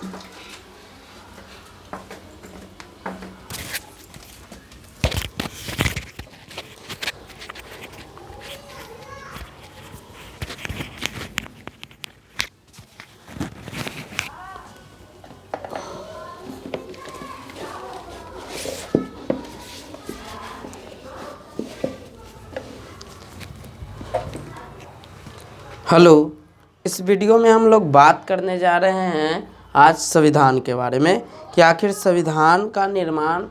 Hello. इस video में हम लोग बात करने जा रहे हैं आज संविधान के बारे में कि आखिर संविधान का निर्माण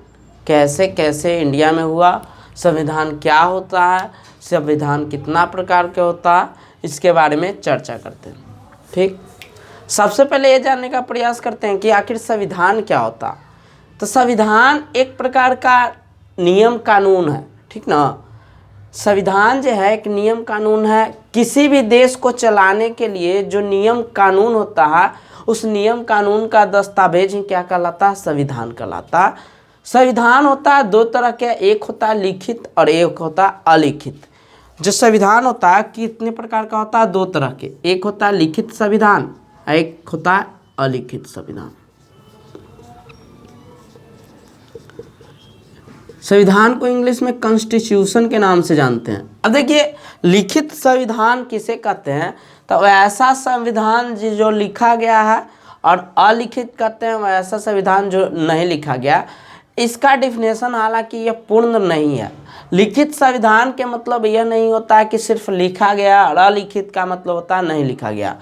कैसे कैसे इंडिया में हुआ, संविधान क्या होता है, संविधान कितना प्रकार के होता है, इसके बारे में चर्चा करते हैं। ठीक, सबसे पहले ये जानने का प्रयास करते हैं कि आखिर संविधान क्या होता है। तो संविधान एक प्रकार का नियम कानून है, ठीक ना। संविधान जो है एक नियम कानून है। किसी भी देश को चलाने के लिए जो नियम कानून होता है उस नियम कानून का दस्तावेज ही क्या कहलाता है, संविधान कहलाता है। संविधान होता है दो तरह के, एक होता है लिखित और एक होता है अलिखित। जो संविधान होता है कितने प्रकार का होता है, दो तरह के, एक होता है लिखित संविधान, एक होता है अलिखित संविधान। संविधान को इंग्लिश में कॉन्स्टिट्यूशन के नाम से जानते हैं। अब देखिए, लिखित संविधान किसे कहते हैं, तो ऐसा संविधान जो लिखा गया है, और अलिखित कहते हैं वैसा संविधान जो नहीं लिखा गया। इसका डिफिनेशन हालांकि यह पूर्ण नहीं है। लिखित संविधान के मतलब यह नहीं होता है कि सिर्फ लिखा गया, और अलिखित का मतलब होता है नहीं लिखा गया।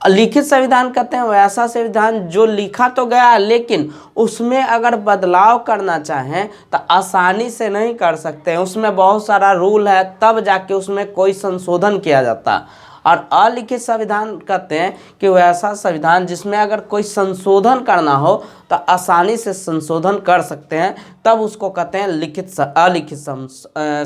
लिखित संविधान कहते हैं वैसा संविधान जो लिखा तो गया लेकिन उसमें अगर बदलाव करना चाहें तो आसानी से नहीं कर सकते हैं, उसमें बहुत सारा रूल है, तब जाके उसमें कोई संशोधन किया जाता है। और अलिखित संविधान कहते हैं कि वैसा संविधान जिसमें अगर कोई संशोधन करना हो तो आसानी से संशोधन कर सकते हैं, तब उसको कहते हैं अलिखित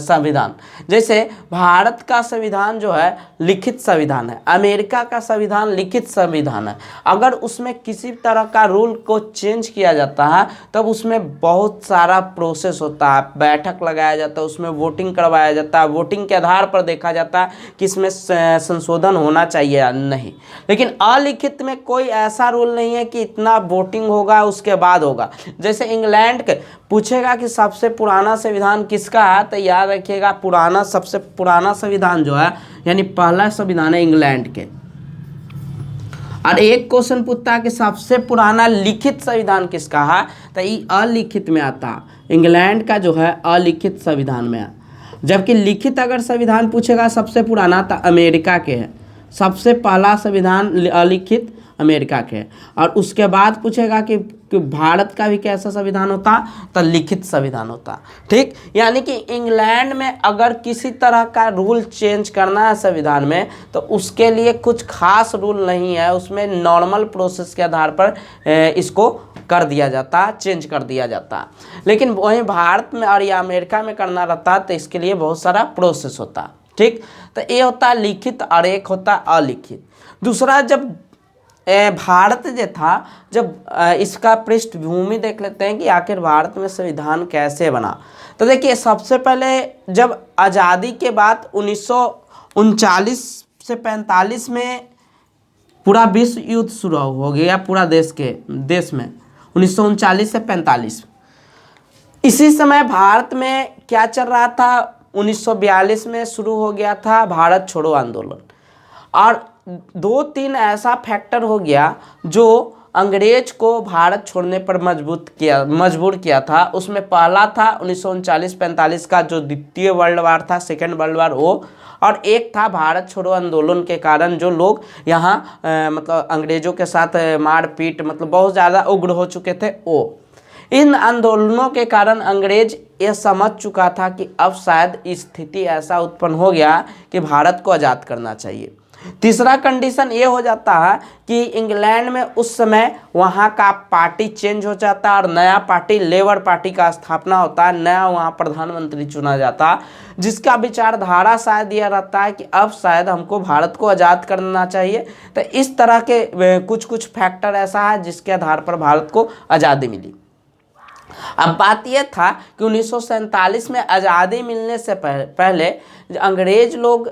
संविधान। जैसे भारत का संविधान जो है लिखित संविधान है, अमेरिका का संविधान लिखित संविधान है। अगर उसमें किसी तरह का रूल को चेंज किया जाता है तब उसमें बहुत सारा प्रोसेस होता है, बैठक लगाया जाता है, उसमें वोटिंग करवाया जाता है, वोटिंग के आधार पर देखा जाता है कि इसमें संशोधन होना चाहिए या नहीं। लेकिन अलिखित में कोई ऐसा रूल नहीं है कि इतना वोटिंग होगा उसके बाद होगा। जैसे इंग्लैंड के पूछेगा कि सबसे पुराना संविधान किसका है, तो याद रखिएगा सबसे पुराना संविधान जो है यानी पहला संविधान है इंग्लैंड के। और एक क्वेश्चन पूछता है कि सबसे पुराना लिखित संविधान किसका है, तो ये अलिखित में आता है, इंग्लैंड का जो है अलिखित संविधान में है। जबकि लिखित अगर संविधान पूछेगा सबसे पुराना तो अमेरिका के है, सबसे पहला संविधान अलिखित अमेरिका के है। और उसके बाद पूछेगा कि भारत का भी कैसा संविधान होता, तो लिखित संविधान होता। ठीक, यानी कि इंग्लैंड में अगर किसी तरह का रूल चेंज करना है संविधान में तो उसके लिए कुछ खास रूल नहीं है, उसमें नॉर्मल प्रोसेस के आधार पर इसको कर दिया जाता, चेंज कर दिया जाता। लेकिन वहीं भारत में और या अमेरिका में करना रहता तो इसके लिए बहुत सारा प्रोसेस होता। ठीक, तो ये होता है लिखित और एक होता अलिखित। दूसरा, जब भारत जो था, जब इसका पृष्ठभूमि देख लेते हैं कि आखिर भारत में संविधान कैसे बना। तो देखिए, सबसे पहले जब आज़ादी के बाद 1939 से 45 में पूरा विश्व युद्ध शुरू हो गया पूरा देश में 1939 से 45। इसी समय भारत में क्या चल रहा था, 1942 में शुरू हो गया था भारत छोड़ो आंदोलन। और दो तीन ऐसा फैक्टर हो गया जो अंग्रेज को भारत छोड़ने पर मजबूर किया था। उसमें पहला था 1939-45 का जो द्वितीय वर्ल्ड वार था, सेकेंड वर्ल्ड वार, वो, और एक था भारत छोड़ो आंदोलन के कारण जो लोग यहाँ मतलब अंग्रेजों के साथ मारपीट मतलब बहुत ज़्यादा उग्र हो चुके थे वो। इन आंदोलनों के कारण अंग्रेज ये समझ चुका था कि अब शायद स्थिति ऐसा उत्पन्न हो गया कि भारत को आज़ाद करना चाहिए। तीसरा कंडीशन ये हो जाता है कि इंग्लैंड में उस समय वहाँ का पार्टी चेंज हो जाता है और नया पार्टी लेबर पार्टी का स्थापना होता है, नया वहाँ प्रधानमंत्री चुना जाता है, जिसका विचारधारा शायद यह रहता है कि अब शायद हमको भारत को आज़ाद करना चाहिए। तो इस तरह के कुछ फैक्टर ऐसा है जिसके आधार पर भारत को आज़ादी मिली। अब बात यह था कि 1947 में आज़ादी मिलने से पहले अंग्रेज लोग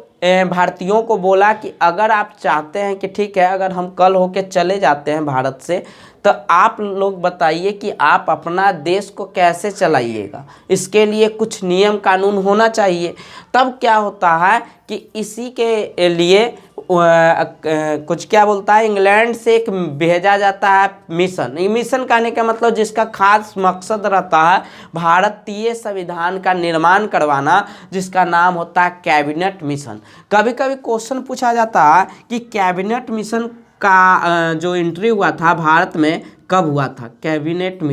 भारतीयों को बोला कि अगर आप चाहते हैं कि ठीक है, अगर हम कल होके चले जाते हैं भारत से, तो आप लोग बताइए कि आप अपना देश को कैसे चलाइएगा, इसके लिए कुछ नियम कानून होना चाहिए। तब क्या होता है कि इसी के लिए कुछ क्या बोलता है, इंग्लैंड से एक भेजा जाता है मिशन। ये मिशन कहने का मतलब जिसका खास मकसद रहता है भारतीय संविधान का निर्माण करवाना, जिसका नाम होता है कैबिनेट मिशन। कभी कभी क्वेश्चन पूछा जाता है कि कैबिनेट मिशन का जो एंट्री हुआ था भारत में कब हुआ था। कैबिनेट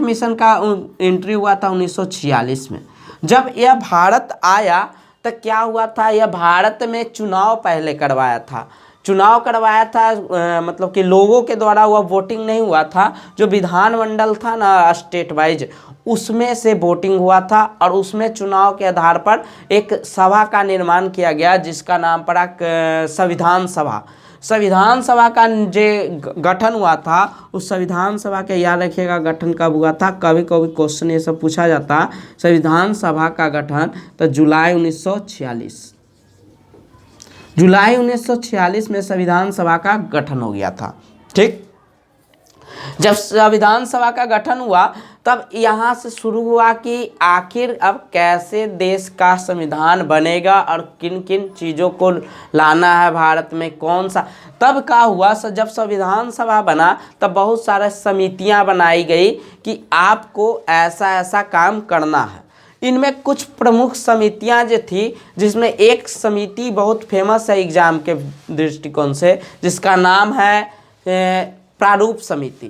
मिशन का एंट्री हुआ था 1946 में। जब यह भारत आया तो क्या हुआ था, यह भारत में चुनाव पहले करवाया था। मतलब कि लोगों के द्वारा हुआ, वोटिंग नहीं हुआ था। जो विधानमंडल था ना स्टेट वाइज, उसमें से वोटिंग हुआ था और उसमें चुनाव के आधार पर एक सभा का निर्माण किया गया जिसका नाम पड़ा संविधान सभा। संविधान सभा का जो गठन हुआ था, उस संविधान सभा के याद रखिएगा गठन कब हुआ था। कभी कभी क्वेश्चन ये सब पूछा जाता। संविधान सभा का गठन तो जुलाई 1946 में संविधान सभा का गठन हो गया था। ठीक, जब संविधान सभा का गठन हुआ तब यहाँ से शुरू हुआ कि आखिर अब कैसे देश का संविधान बनेगा और किन किन चीज़ों को लाना है भारत में, कौन सा। तब क्या हुआ, जब संविधान सभा बना तब बहुत सारे समितियाँ बनाई गई कि आपको ऐसा ऐसा काम करना है। इनमें कुछ प्रमुख समितियां जो थी, जिसमें एक समिति बहुत फेमस है एग्जाम के दृष्टिकोण से, जिसका नाम है प्रारूप समिति।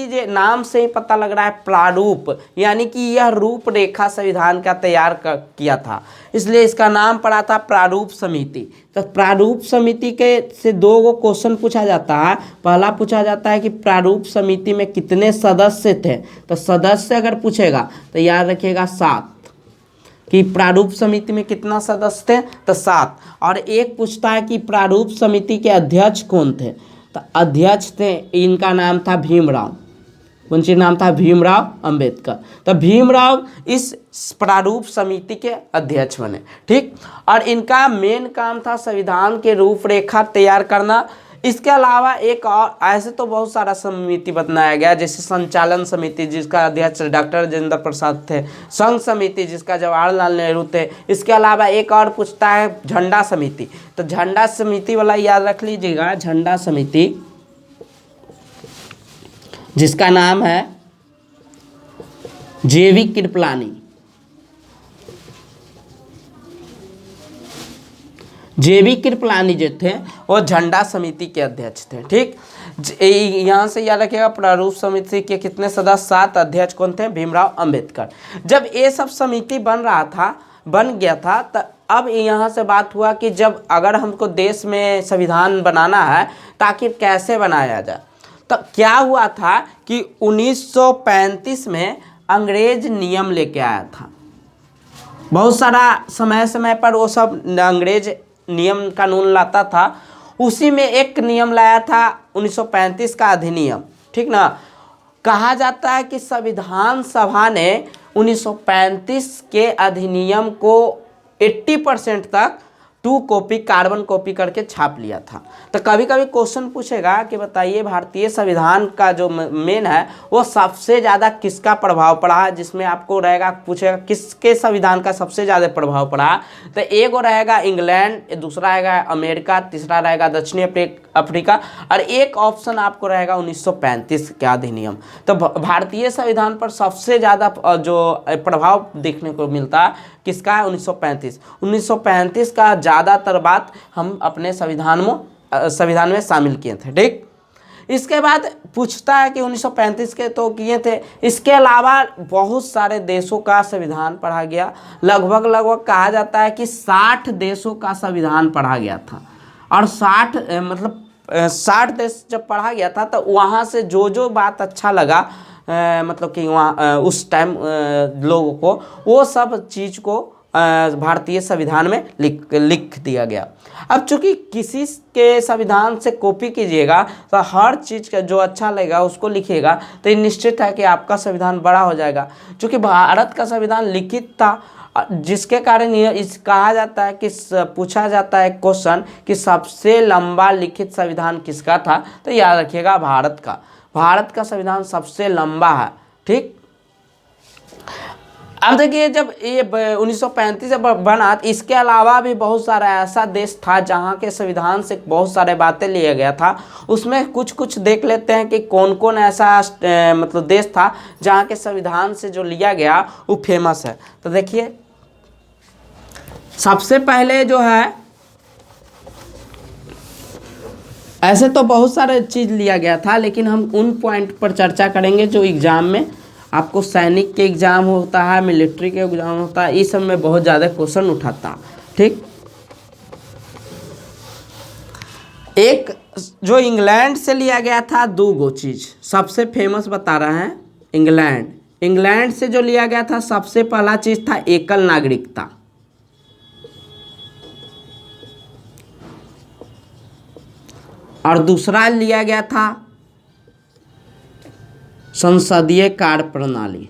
जो नाम से ही पता लग रहा है, प्रारूप यानी कि यह रूपरेखा संविधान का तैयार किया था, इसलिए इसका नाम पड़ा था प्रारूप समिति। तो प्रारूप समिति के से दो गो क्वेश्चन पूछा जाता है। पहला पूछा जाता है कि प्रारूप समिति में कितने सदस्य थे। तो सदस्य अगर पूछेगा तो याद रखिएगा 7, कि प्रारूप समिति में कितना सदस्य थे, तो 7। और एक पूछता है कि प्रारूप समिति के अध्यक्ष कौन थे। तो अध्यक्ष थे, इनका नाम था भीमराव। कौन सी नाम था? भीमराव अंबेडकर। तो भीमराव इस प्रारूप समिति के अध्यक्ष बने। ठीक, और इनका मेन काम था संविधान के रूपरेखा तैयार करना। इसके अलावा एक और ऐसे तो बहुत सारा समिति बनाया गया, जैसे संचालन समिति जिसका अध्यक्ष डॉक्टर राजेंद्र प्रसाद थे, संघ समिति जिसका जवाहरलाल नेहरू थे। इसके अलावा एक और पूछता है झंडा समिति। तो झंडा समिति वाला याद रख लीजिएगा, झंडा समिति जिसका नाम है जेवी कृपलानी। जेवी कृपलानी जो थे वो झंडा समिति के अध्यक्ष थे। ठीक, यहाँ से याद रखिएगा प्रारूप समिति के कितने सदस्य? 7। अध्यक्ष कौन थे? भीमराव अंबेडकर। जब ये सब समिति बन गया था तो अब यहाँ से बात हुआ कि जब अगर हमको देश में संविधान बनाना है ताकि कैसे बनाया जाए। तो क्या हुआ था कि 1935 में अंग्रेज नियम लेके आया था। बहुत सारा समय पर वो सब अंग्रेज नियम कानून लाता था। उसी में एक नियम लाया था 1935 का अधिनियम। ठीक ना, कहा जाता है कि संविधान सभा ने 1935 के अधिनियम को 80% तक 2 कॉपी कार्बन कॉपी करके छाप लिया था। तो कभी कभी क्वेश्चन पूछेगा कि बताइए भारतीय संविधान का जो मेन है वो सबसे ज़्यादा किसका प्रभाव पड़ा है, जिसमें आपको रहेगा पूछेगा किसके संविधान का सबसे ज़्यादा प्रभाव पड़ा। तो एक रहेगा इंग्लैंड, दूसरा रहेगा अमेरिका, तीसरा रहेगा दक्षिणी अफ्रीका और एक ऑप्शन आपको रहेगा 1935 का अधिनियम। तो भारतीय संविधान पर सबसे ज़्यादा जो प्रभाव देखने को मिलता है किसका है? 1935 का ज़्यादातर बात हम अपने संविधान में शामिल किए थे। ठीक, इसके बाद पूछता है कि 1935 के तो किए थे, इसके अलावा बहुत सारे देशों का संविधान पढ़ा गया। लगभग कहा जाता है कि 60 देशों का संविधान पढ़ा गया था। और 60 देश जब पढ़ा गया था तो वहाँ से जो बात अच्छा लगा मतलब कि वहाँ उस टाइम लोगों को वो सब चीज़ को भारतीय संविधान में लिख दिया गया। अब चूंकि किसी के संविधान से कॉपी कीजिएगा तो हर चीज़ का जो अच्छा लगेगा उसको लिखिएगा तो ये निश्चित है कि आपका संविधान बड़ा हो जाएगा। चूँकि भारत का संविधान लिखित था, जिसके कारण ये इस कहा जाता है कि पूछा जाता है क्वेश्चन कि सबसे लंबा लिखित संविधान किसका था, तो याद रखिएगा भारत का संविधान सबसे लंबा है। ठीक, अब देखिए जब ये 1935 से बना, इसके अलावा भी बहुत सारा ऐसा देश था जहाँ के संविधान से बहुत सारे बातें लिया गया था। उसमें कुछ देख लेते हैं कि कौन कौन ऐसा मतलब देश था जहाँ के संविधान से जो लिया गया वो फेमस है। तो देखिए सबसे पहले जो है, ऐसे तो बहुत सारे चीज़ लिया गया था लेकिन हम उन पॉइंट पर चर्चा करेंगे जो एग्ज़ाम में आपको सैनिक के एग्ज़ाम होता है, मिलिट्री के एग्ज़ाम होता है, इस सब में बहुत ज़्यादा क्वेश्चन उठाता है। ठीक, एक जो इंग्लैंड से लिया गया था 2 चीज़ सबसे फेमस बता रहे हैं। इंग्लैंड से जो लिया गया था सबसे पहला चीज़ था एकल नागरिकता, और दूसरा लिया गया था संसदीय कार्य प्रणाली।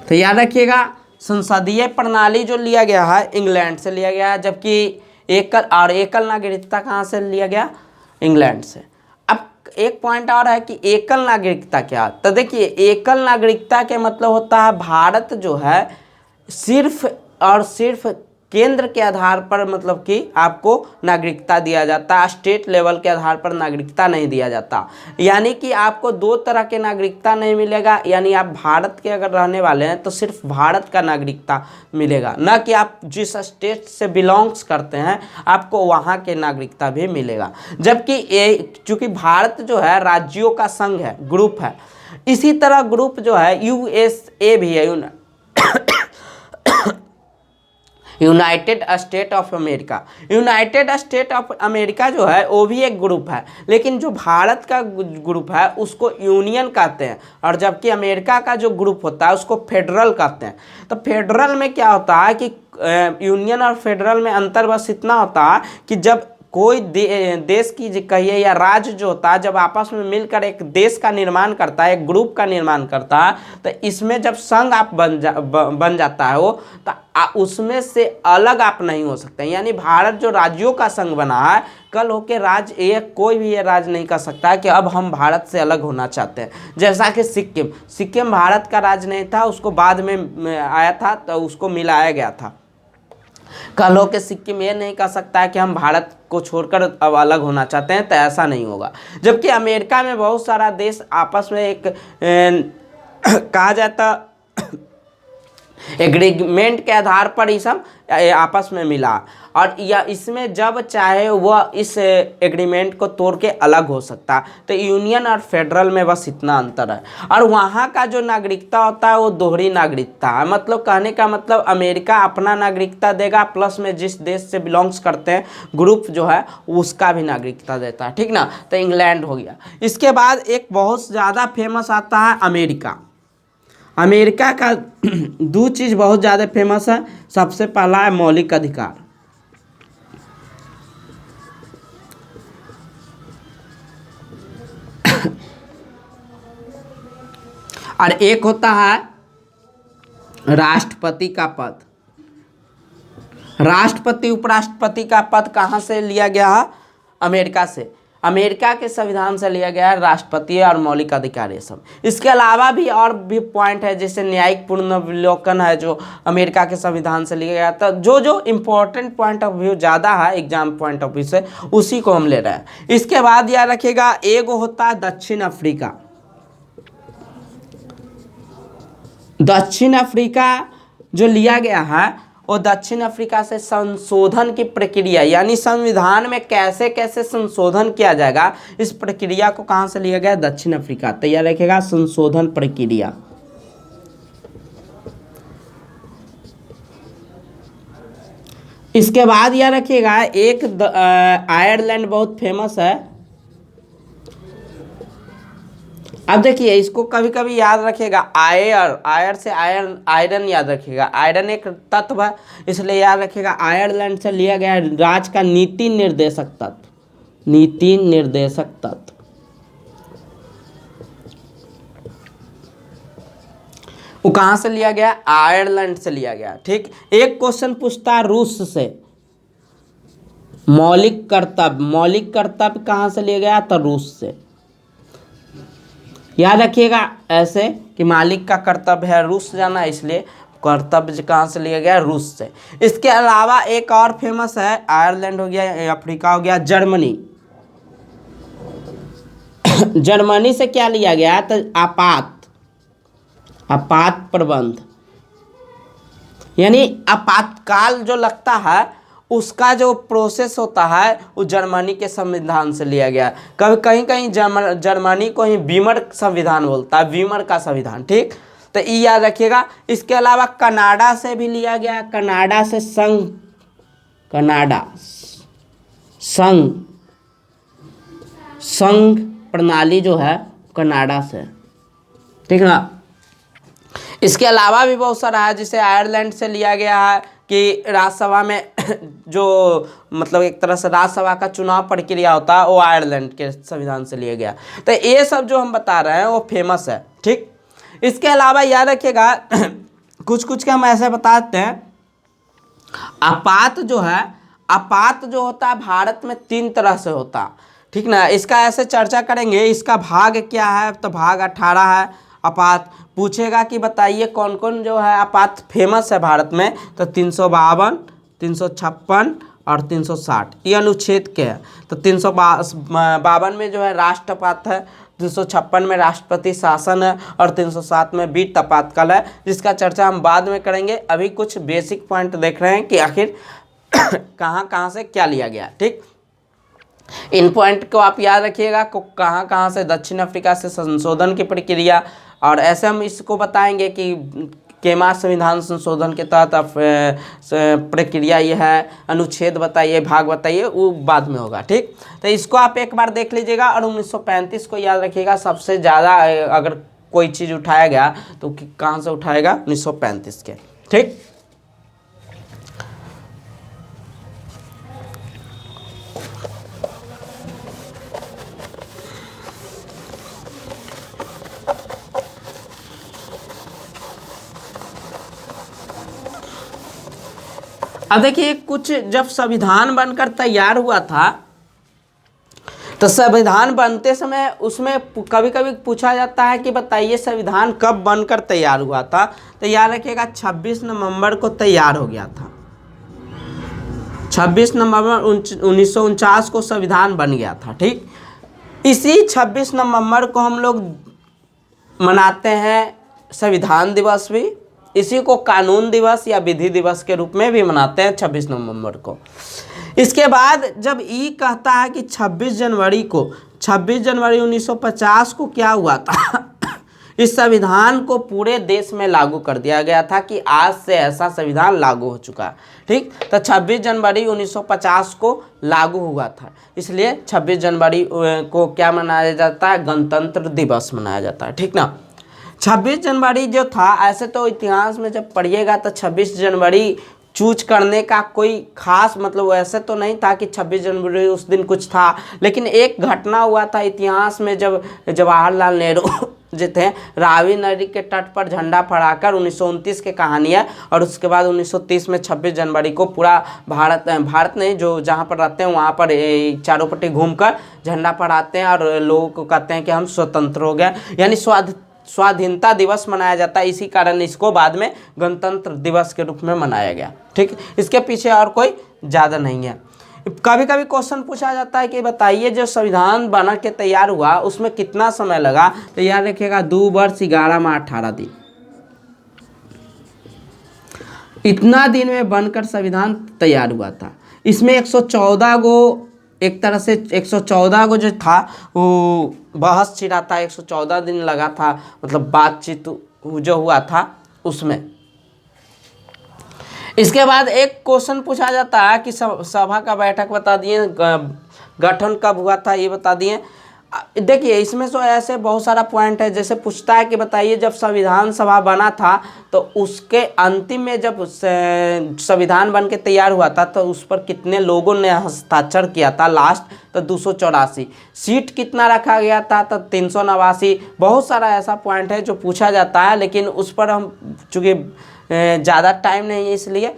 तो याद रखिएगा संसदीय प्रणाली जो लिया गया है इंग्लैंड से लिया गया है, जबकि एकल नागरिकता कहाँ से लिया गया, इंग्लैंड से। अब एक पॉइंट और है कि एकल नागरिकता क्या, तो देखिए एकल नागरिकता के मतलब होता है भारत जो है सिर्फ और सिर्फ केंद्र के आधार पर मतलब कि आपको नागरिकता दिया जाता है, स्टेट लेवल के आधार पर नागरिकता नहीं दिया जाता। यानी कि आपको 2 तरह के नागरिकता नहीं मिलेगा, यानी आप भारत के अगर रहने वाले हैं तो सिर्फ भारत का नागरिकता मिलेगा, न कि आप जिस स्टेट से बिलोंग्स करते हैं आपको वहाँ के नागरिकता भी मिलेगा। जबकि चूँकि भारत जो है राज्यों का संघ है, ग्रुप है, इसी तरह ग्रुप जो है USA भी है, United state of America. United state of America जो है वो भी एक ग्रुप है, लेकिन जो भारत का ग्रुप है उसको यूनियन कहते हैं, और जबकि अमेरिका का जो ग्रुप होता है उसको फेडरल कहते हैं। तो फेडरल में क्या होता है कि यूनियन और फेडरल में अंतर बस इतना होता है कि जब कोई देश की कहिए या राज्य जो होता है जब आपस में मिलकर एक देश का निर्माण करता है, एक ग्रुप का निर्माण करता है, तो इसमें जब संघ आप बन जाता है वो, तो उसमें से अलग आप नहीं हो सकते। यानी भारत जो राज्यों का संघ बना है, कल होके राज्य कोई भी ये राज्य नहीं कर सकता है कि अब हम भारत से अलग होना चाहते हैं। जैसा कि सिक्किम भारत का राज्य नहीं था, उसको बाद में आया था तो उसको मिलाया गया था। कल हो के सिक्किम ये नहीं कह सकता है कि हम भारत को छोड़कर अब अलग होना चाहते हैं, तो ऐसा नहीं होगा। जबकि अमेरिका में बहुत सारा देश आपस में एक कहा जाता एग्रीमेंट के आधार पर ही सब आपस में मिला, और या इसमें जब चाहे वह इस एग्रीमेंट को तोड़ के अलग हो सकता। तो यूनियन और फेडरल में बस इतना अंतर है। और वहाँ का जो नागरिकता होता है वो दोहरी नागरिकता है, मतलब कहने का मतलब अमेरिका अपना नागरिकता देगा प्लस में जिस देश से बिलोंग्स करते हैं ग्रुप जो है उसका भी नागरिकता देता है। ठीक ना, तो इंग्लैंड हो गया। इसके बाद एक बहुत ज़्यादा फेमस आता है अमेरिका का 2 चीज़ बहुत ज़्यादा फेमस है। सबसे पहला है मौलिक अधिकार, और एक होता है राष्ट्रपति का पद। राष्ट्रपति उपराष्ट्रपति का पद कहाँ से लिया गया है, अमेरिका से। अमेरिका के संविधान से लिया गया है राष्ट्रपति और मौलिक अधिकार ये सब। इसके अलावा भी और भी पॉइंट है, जैसे न्यायिक पुनर्विलोकन है जो अमेरिका के संविधान से लिया गया था। जो इम्पोर्टेंट पॉइंट ऑफ व्यू ज़्यादा है एग्जाम पॉइंट ऑफ व्यू से, उसी को हम ले रहे हैं। इसके बाद याद रखिएगा एक होता है दक्षिण अफ्रीका। दक्षिण अफ्रीका जो लिया गया है वो दक्षिण अफ्रीका से संशोधन की प्रक्रिया, यानी संविधान में कैसे कैसे संशोधन किया जाएगा, इस प्रक्रिया को कहाँ से लिया गया, दक्षिण अफ्रीका। तैयार रखेगा संशोधन प्रक्रिया। इसके बाद यह रखिएगा एक आयरलैंड बहुत फेमस है, अब देखिए इसको कभी कभी याद रखिएगा, आयर से आयरन याद रखिएगा। आयरन एक तत्व है, इसलिए याद रखिएगा आयरलैंड से लिया गया राज्य का नीति निर्देशक तत्व, नीति निर्देशक तत्व। वो कहाँ से लिया गया? आयरलैंड से लिया गया। ठीक, एक क्वेश्चन पूछता है रूस से, मौलिक कर्तव्य कहाँ से लिया गया? तो रूस से। याद रखिएगा ऐसे कि मालिक का कर्तव्य है रूस जाना, इसलिए कर्तव्य कहाँ से लिया गया? रूस से। इसके अलावा एक और फेमस है, आयरलैंड हो गया, अफ्रीका हो गया, जर्मनी। जर्मनी से क्या लिया गया? तो आपात प्रबंध, यानी आपातकाल जो लगता है उसका जो प्रोसेस होता है वो जर्मनी के संविधान से लिया गया। कभी कहीं कहीं जर्मनी को ही वीमर संविधान बोलता है, वीमर का संविधान। ठीक, तो ये याद रखिएगा। इसके अलावा कनाडा से भी लिया गया, कनाडा से संघ प्रणाली जो है कनाडा से। ठीक ना। इसके अलावा भी बहुत सारा है, जिसे आयरलैंड से लिया गया है कि राज्यसभा में जो मतलब एक तरह से राज्यसभा का चुनाव प्रक्रिया होता है वो आयरलैंड के संविधान से लिया गया। तो ये सब जो हम बता रहे हैं वो फेमस है। ठीक, इसके अलावा याद रखिएगा कुछ कुछ के हम ऐसे बताते हैं। आपात जो होता है भारत में 3 तरह से होता है। ठीक ना, इसका ऐसे चर्चा करेंगे। इसका भाग क्या है? तो भाग 18 है आपात। पूछेगा कि बताइए कौन कौन जो है आपात फेमस है भारत में, तो 352, 356 और 360 ये अनुच्छेद के हैं। तो 352 में जो है राष्ट्रपात है, 356 में राष्ट्रपति शासन है और 307 में बीट आपातकाल है, जिसका चर्चा हम बाद में करेंगे। अभी कुछ बेसिक पॉइंट देख रहे हैं कि आखिर कहाँ कहाँ से क्या लिया गया। ठीक, इन पॉइंट को आप याद रखिएगा, कहाँ कहाँ से दक्षिण अफ्रीका से संशोधन की प्रक्रिया, और ऐसे हम इसको बताएंगे कि केमा संविधान संशोधन के तहत प्रक्रिया ये है, अनुच्छेद बताइए, भाग बताइए, वो बाद में होगा। ठीक, तो इसको आप एक बार देख लीजिएगा। और 1935 को याद रखिएगा, सबसे ज़्यादा अगर कोई चीज़ उठाया गया तो कहाँ से उठाएगा? 1935 के। ठीक, अब देखिए कुछ जब संविधान बनकर तैयार हुआ था तो संविधान बनते समय उसमें कभी कभी पूछा जाता है कि बताइए संविधान कब बनकर तैयार हुआ था। तो याद रखिएगा 26 नवंबर को तैयार हो गया था। 26 नवंबर 1949 को संविधान बन गया था। ठीक, इसी 26 नवंबर को हम लोग मनाते हैं संविधान दिवस भी, इसी को कानून दिवस या विधि दिवस के रूप में भी मनाते हैं 26 नवंबर को। इसके बाद जब ई कहता है कि 26 जनवरी 1950 को क्या हुआ था इस संविधान को पूरे देश में लागू कर दिया गया था कि आज से ऐसा संविधान लागू हो चुका है। ठीक, तो 26 जनवरी 1950 को लागू हुआ था, इसलिए 26 जनवरी को क्या मनाया जाता है? गणतंत्र दिवस मनाया जाता है। ठीक ना। 26 जनवरी जो था, ऐसे तो इतिहास में जब पढ़िएगा तो 26 जनवरी चूज करने का कोई खास मतलब ऐसे तो नहीं था कि 26 जनवरी उस दिन कुछ था, लेकिन एक घटना हुआ था इतिहास में जब जवाहरलाल नेहरू जो थे रावी नदी के तट पर झंडा फहराकर 1929 की कहानी है। और उसके बाद 1930 में 26 जनवरी को पूरा भारत नहीं, जो जहाँ पर रहते हैं वहाँ पर चारों पट्टी घूमकर झंडा फहराते हैं और लोगों को कहते हैं कि हम स्वतंत्र हो गए, यानी स्वाधीनता दिवस मनाया जाता है। इसी कारण इसको बाद में गणतंत्र दिवस के रूप में मनाया गया। ठीक, इसके पीछे और कोई ज़्यादा नहीं है। कभी कभी क्वेश्चन पूछा जाता है कि बताइए जो संविधान बना के तैयार हुआ उसमें कितना समय लगा? तो याद रखिएगा 2 वर्ष 11 माह 18 दिन। इतना दिन में बनकर संविधान तैयार हुआ था। इसमें 114 गो एक तरह से 114 को जो था वो बहस छिड़ा था, 114 दिन लगा था, मतलब बातचीत जो हुआ था उसमें। इसके बाद एक क्वेश्चन पूछा जाता है कि सभा का बैठक बता दिए, गठन कब हुआ था ये बता दिए, देखिए इसमें तो ऐसे बहुत सारा पॉइंट है, जैसे पूछता है कि बताइए जब संविधान सभा बना था तो उसके अंतिम में जब संविधान बन के तैयार हुआ था तो उस पर कितने लोगों ने हस्ताक्षर किया था लास्ट, तो 284। सीट कितना रखा गया था तो 389। बहुत सारा ऐसा पॉइंट है जो पूछा जाता है, लेकिन उस पर हम चूँकि ज़्यादा टाइम नहीं है इसलिए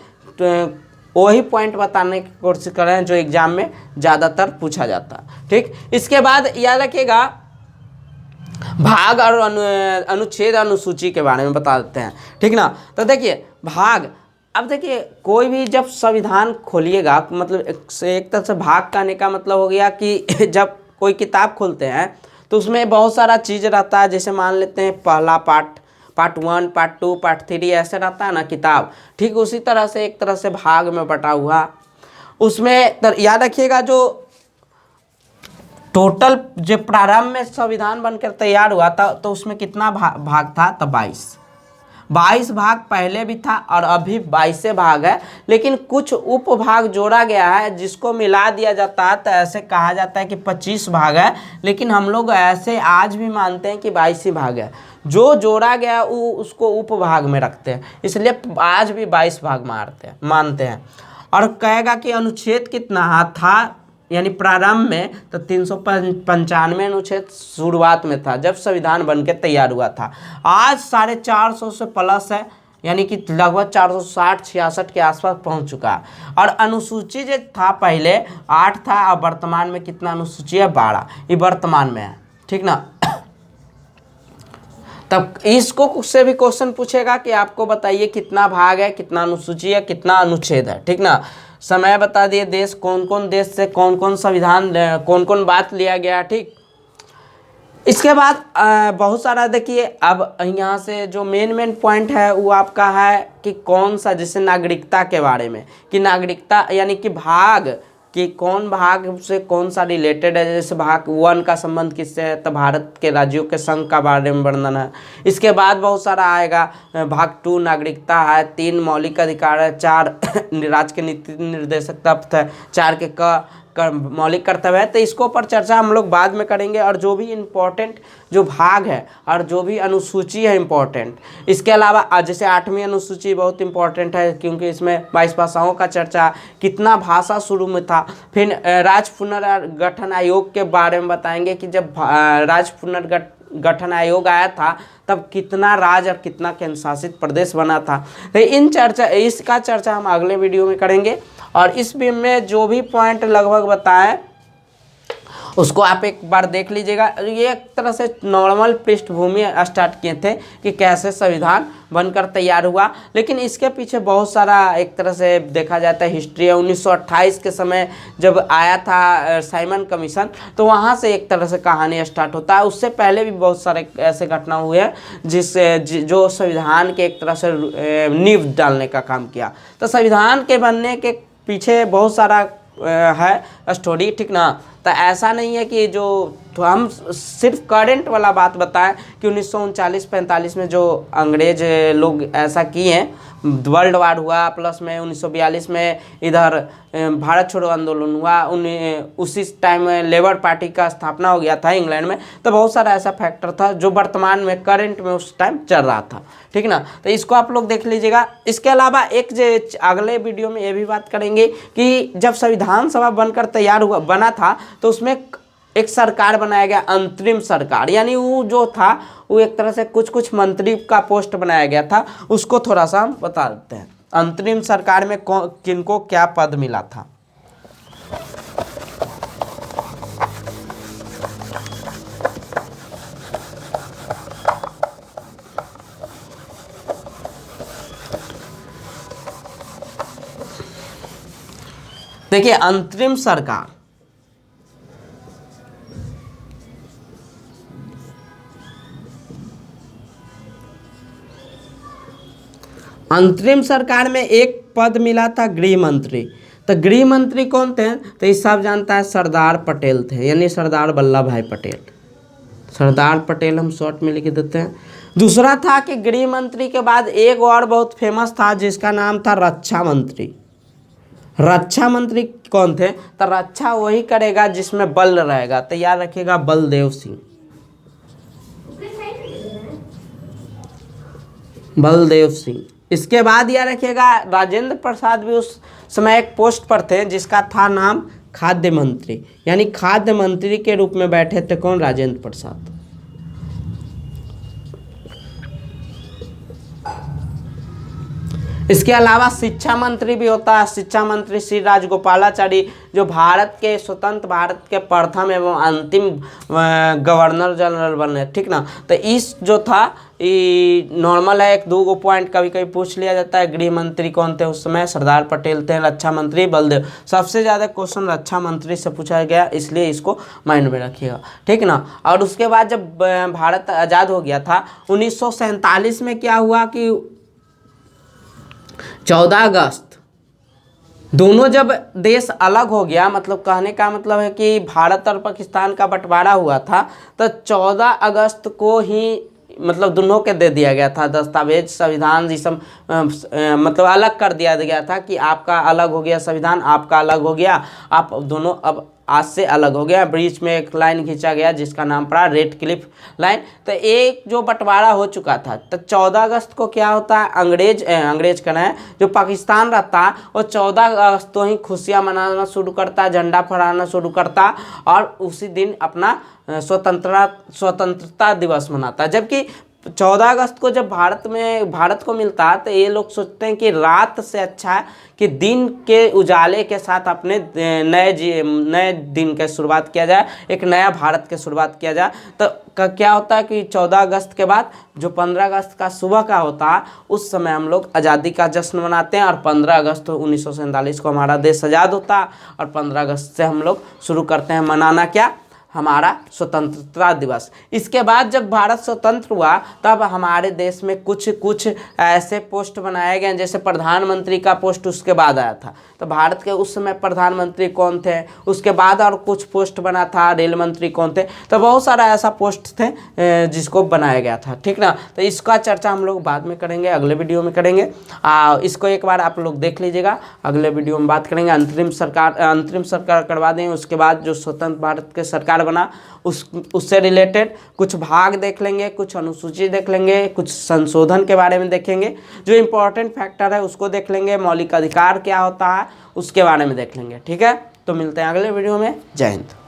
वही पॉइंट बताने की कोशिश कर रहे हैं जो एग्जाम में ज़्यादातर पूछा जाता है। ठीक, इसके बाद याद रखिएगा भाग और अनुच्छेद अनुसूची के बारे में बता देते हैं। ठीक ना, तो देखिए भाग, अब देखिए कोई भी जब संविधान खोलिएगा, मतलब एक तरह से भाग कहने का मतलब हो गया कि जब कोई किताब खोलते हैं तो उसमें बहुत सारा चीज़ रहता है, जैसे मान लेते हैं पहला पार्ट 1, पार्ट 2, पार्ट 3 ऐसे रहता है ना किताब। ठीक उसी तरह से एक तरह से भाग में बटा हुआ उसमें याद रखिएगा जो टोटल जो प्रारंभ में संविधान बनकर तैयार हुआ था तो उसमें कितना भाग था, तो 22 भाग पहले भी था और अभी 22 भाग है, लेकिन कुछ उपभाग जोड़ा गया है जिसको मिला दिया जाता है तो ऐसे कहा जाता है कि 25 भाग है, लेकिन हम लोग ऐसे आज भी मानते हैं कि 22 ही भाग है। जो जोड़ा गया वो उसको उपभाग में रखते हैं, इसलिए आज भी 22 भाग मानते हैं। और कहेगा कि अनुच्छेद कितना था, यानी प्रारंभ में तो 395 अनुच्छेद शुरुआत में था जब संविधान बनके तैयार हुआ था। आज 450 से प्लस है, यानी कि लगभग 460-66 के आसपास पहुंच चुका है। और अनुसूची जो था पहले 8 था और वर्तमान में कितना अनुसूची है, 12, ये वर्तमान में है। ठीक ना, तब इसको से भी क्वेश्चन पूछेगा कि आपको बताइए कितना भाग है, कितना अनुसूची है, कितना अनुच्छेद है। ठीक ना, समय बता दिए, देश कौन कौन देश से कौन कौन संविधान कौन कौन बात लिया गया। ठीक, इसके बाद बहुत सारा देखिए, अब यहाँ से जो मेन पॉइंट है वो आपका है कि कौन सा, जैसे नागरिकता के बारे में, कि नागरिकता यानी कि भाग कि कौन भाग से कौन सा रिलेटेड है। जैसे भाग 1 का संबंध किससे है, तो भारत के राज्यों के संघ का बारे में वर्णन है। इसके बाद बहुत सारा आएगा, भाग 2 नागरिकता है, 3 मौलिक अधिकार है, 4 राज्य के नीति निर्देशक तत्व है, 4 के मौलिक कर्तव्य है। तो इसको पर चर्चा हम लोग बाद में करेंगे। और जो भी इम्पोर्टेंट जो भाग है और जो भी अनुसूची है इम्पोर्टेंट, इसके अलावा जैसे 8वीं अनुसूची बहुत इम्पोर्टेंट है क्योंकि इसमें 22 भाषाओं का चर्चा, कितना भाषा शुरू में था। फिर राज्य पुनर्गठन आयोग के बारे में बताएंगे कि जब राज्य पुनर्गठन आयोग आया था तब कितना राज्य और कितना केंद्र शासित प्रदेश बना था। तो इसका चर्चा हम अगले वीडियो में करेंगे। और इस में जो भी पॉइंट लगभग बताएं उसको आप एक बार देख लीजिएगा। ये एक तरह से नॉर्मल पृष्ठभूमि स्टार्ट किए थे कि कैसे संविधान बनकर तैयार हुआ, लेकिन इसके पीछे बहुत सारा एक तरह से देखा जाता है हिस्ट्री है। 1928 के समय जब आया था साइमन कमीशन, तो वहाँ से एक तरह से कहानी स्टार्ट होता है। उससे पहले भी बहुत सारे ऐसे घटना हुए हैं जो संविधान के एक तरह से नींव डालने का काम किया। तो संविधान के बनने के पीछे बहुत सारा है स्टोरी। ठीक ना, तो ऐसा नहीं है कि जो तो हम सिर्फ करंट वाला बात बताएं कि 1939-45 में जो अंग्रेज लोग ऐसा किए हैं, वर्ल्ड वार हुआ, प्लस में 1942 में इधर भारत छोड़ो आंदोलन हुआ, उसी टाइम में लेबर पार्टी का स्थापना हो गया था इंग्लैंड में। तो बहुत सारा ऐसा फैक्टर था जो वर्तमान में करंट में उस टाइम चल रहा था। ठीक ना, तो इसको आप लोग देख लीजिएगा। इसके अलावा एक जो अगले वीडियो में ये भी बात करेंगे कि जब संविधान सभा बनकर तैयार बना था तो उसमें एक सरकार बनाया गया, अंतरिम सरकार, यानी वो जो था वो एक तरह से कुछ मंत्री का पोस्ट बनाया गया था। उसको थोड़ा सा हम बता देते हैं, अंतरिम सरकार में किनको क्या पद मिला था। देखिए अंतरिम सरकार, अंतरिम सरकार में एक पद मिला था गृह मंत्री। तो गृह मंत्री कौन थे, तो ये सब जानता है, सरदार पटेल थे, यानी सरदार वल्लभ भाई पटेल। सरदार पटेल हम शॉर्ट में लिख देते हैं। दूसरा था कि गृह मंत्री के बाद एक और बहुत फेमस था जिसका नाम था रक्षा मंत्री। रक्षा मंत्री कौन थे? तो रक्षा वही करेगा जिसमें बल रहेगा, तो याद रखिएगा बलदेव सिंह। बलदेव सिंह। इसके बाद याद रखिएगा राजेंद्र प्रसाद भी उस समय एक पोस्ट पर थे जिसका था नाम खाद्य मंत्री, यानी खाद्य मंत्री के रूप में बैठे थे कौन? राजेंद्र प्रसाद। इसके अलावा शिक्षा मंत्री भी होता है, शिक्षा मंत्री श्री राजगोपालाचारी, जो भारत के स्वतंत्र भारत के प्रथम एवं अंतिम गवर्नर जनरल बने, ठीक ना। तो इस जो था ये नॉर्मल है, एक दो पॉइंट कभी कभी पूछ लिया जाता है। गृह मंत्री कौन थे उस समय? सरदार पटेल थे। रक्षा मंत्री बलदेव। सबसे ज़्यादा क्वेश्चन रक्षा मंत्री से पूछा गया, इसलिए इसको माइंड में रखिएगा, ठीक ना। और उसके बाद जब भारत आज़ाद हो गया था 1947 में, क्या हुआ कि 14 अगस्त दोनों जब देश अलग हो गया, मतलब कहने का मतलब है कि भारत और पाकिस्तान का बंटवारा हुआ था, तो 14 अगस्त को ही मतलब दोनों के दे दिया गया था दस्तावेज, संविधान जिसम मतलब अलग कर दिया गया था कि आपका अलग हो गया संविधान, आपका अलग हो गया, आप दोनों अब आज से अलग हो गया। बीच में एक लाइन खींचा गया जिसका नाम पड़ा रेड क्लिफ लाइन। तो एक जो बंटवारा हो चुका था, तो 14 अगस्त को क्या होता है, अंग्रेज कहना है जो पाकिस्तान रहता है, वो 14 अगस्त को ही खुशियाँ मनाना शुरू करता, झंडा फहराना शुरू करता और उसी दिन अपना स्वतंत्रता दिवस मनाता। जबकि 14 अगस्त को जब भारत को मिलता है, तो ये लोग सोचते हैं कि रात से अच्छा है कि दिन के उजाले के साथ अपने नए दिन की शुरुआत किया जाए, एक नया भारत की शुरुआत किया जाए। तो क्या होता है कि 14 अगस्त के बाद जो 15 अगस्त का सुबह का होता है, उस समय हम लोग आज़ादी का जश्न मनाते हैं। और 15 अगस्त 1947 को हमारा देश आज़ाद होता है, और 15 अगस्त से हम लोग शुरू करते हैं मनाना क्या, हमारा स्वतंत्रता दिवस। इसके बाद जब भारत स्वतंत्र हुआ, तब हमारे देश में कुछ ऐसे पोस्ट बनाए गए, जैसे प्रधानमंत्री का पोस्ट उसके बाद आया था। तो भारत के उस समय प्रधानमंत्री कौन थे, उसके बाद और कुछ पोस्ट बना था, रेल मंत्री कौन थे, तो बहुत सारा ऐसा पोस्ट थे जिसको बनाया गया था, ठीक ना। तो इसका चर्चा हम लोग बाद में करेंगे, अगले वीडियो में करेंगे। इसको एक बार आप लोग देख लीजिएगा, अगले वीडियो में बात करेंगे। अंतरिम सरकार करवा दें, उसके बाद जो स्वतंत्र भारत के सरकार बना उससे रिलेटेड कुछ भाग देख लेंगे, कुछ अनुसूची देख लेंगे, कुछ संशोधन के बारे में देखेंगे, जो इम्पोर्टेंट फैक्टर है उसको देख लेंगे, मौलिक अधिकार क्या होता है उसके बारे में देख लेंगे, ठीक है। तो मिलते हैं अगले वीडियो में। जय हिंद।